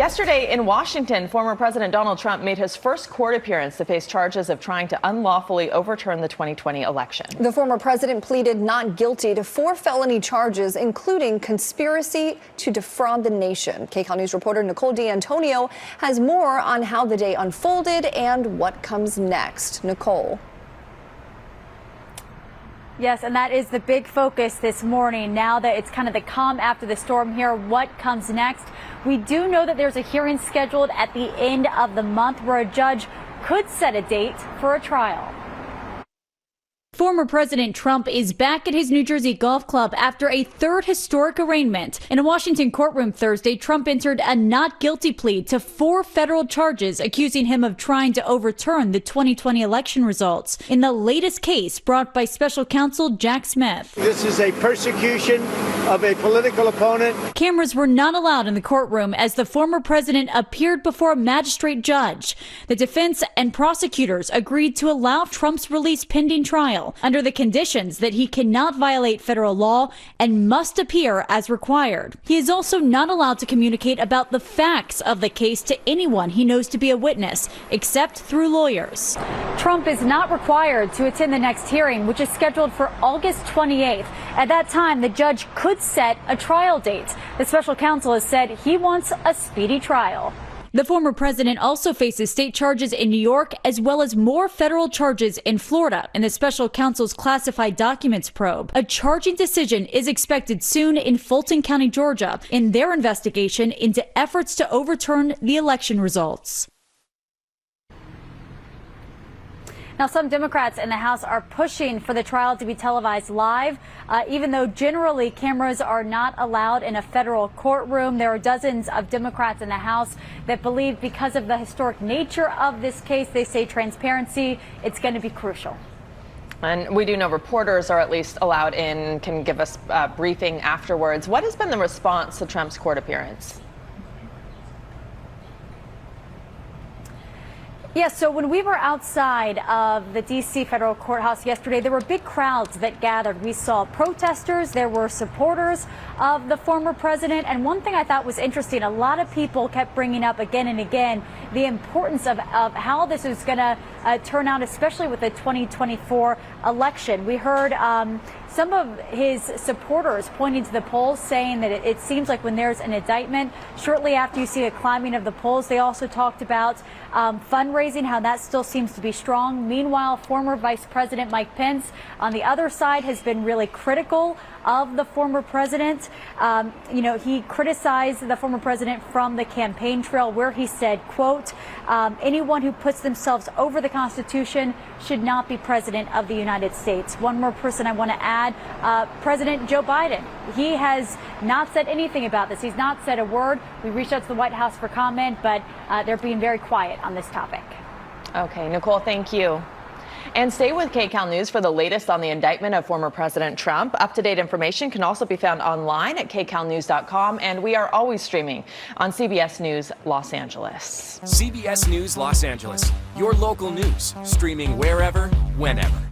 Yesterday in Washington, former President Donald Trump made his first court appearance to face charges of trying to unlawfully overturn the 2020 election. The former president pleaded not guilty to 4 felony charges, including conspiracy to defraud the nation. KCAL News reporter Nicole D'Antonio has more on how the day unfolded and what comes next. Nicole. Yes, and that is the big focus this morning. Now that it's kind of the calm after the storm here, what comes next? We do know that there's a hearing scheduled at the end of the month where a judge could set a date for a trial. Former President Trump is back at his New Jersey golf club after a third historic arraignment. In a Washington courtroom Thursday, Trump entered a not guilty plea to 4 federal charges accusing him of trying to overturn the 2020 election results in the latest case brought by special counsel Jack Smith. This is a persecution of a political opponent. Cameras were not allowed in the courtroom as the former president appeared before a magistrate judge. The defense and prosecutors agreed to allow Trump's release pending trial under the conditions that he cannot violate federal law and must appear as required. He is also not allowed to communicate about the facts of the case to anyone he knows to be a witness, except through lawyers. Trump is not required to attend the next hearing, which is scheduled for August 28th. At that time, the judge could set a trial date. The special counsel has said he wants a speedy trial. The former president also faces state charges in New York, as well as more federal charges in Florida in the special counsel's classified documents probe. A charging decision is expected soon in Fulton County, Georgia, in their investigation into efforts to overturn the election results. Now, some Democrats in the House are pushing for the trial to be televised live, even though generally cameras are not allowed in a federal courtroom. There are dozens of Democrats in the House that believe because of the historic nature of this case, they say transparency, it's going to be crucial. And we do know reporters are at least allowed in, can give us a briefing afterwards. What has been the response to Trump's court appearance? Yes, so when we were outside of the D.C. federal courthouse yesterday, there were big crowds that gathered. We saw protesters, there were supporters of the former president. And one thing I thought was interesting, a lot of people kept bringing up again and again the importance of how this is going to turn out, especially with the 2024 election. We heard some of his supporters pointing to the polls, saying that it seems like when there's an indictment, shortly after you see a climbing of the polls. They also talked about fundraising, how that still seems to be strong. Meanwhile, former Vice President Mike Pence on the other side has been really critical of the former president. He criticized the former president from the campaign trail, where he said, quote, anyone who puts themselves over the Constitution should not be president of the United States. One more person I want to add, President Joe Biden. He has not said anything about this. He's not said a word. We reached out to the White House for comment, but they're being very quiet on this topic. Okay, Nicole, thank you. And stay with KCAL News for the latest on the indictment of former President Trump. Up-to-date information can also be found online at kcalnews.com, and we are always streaming on CBS News Los Angeles. CBS News Los Angeles, your local news, streaming wherever, whenever.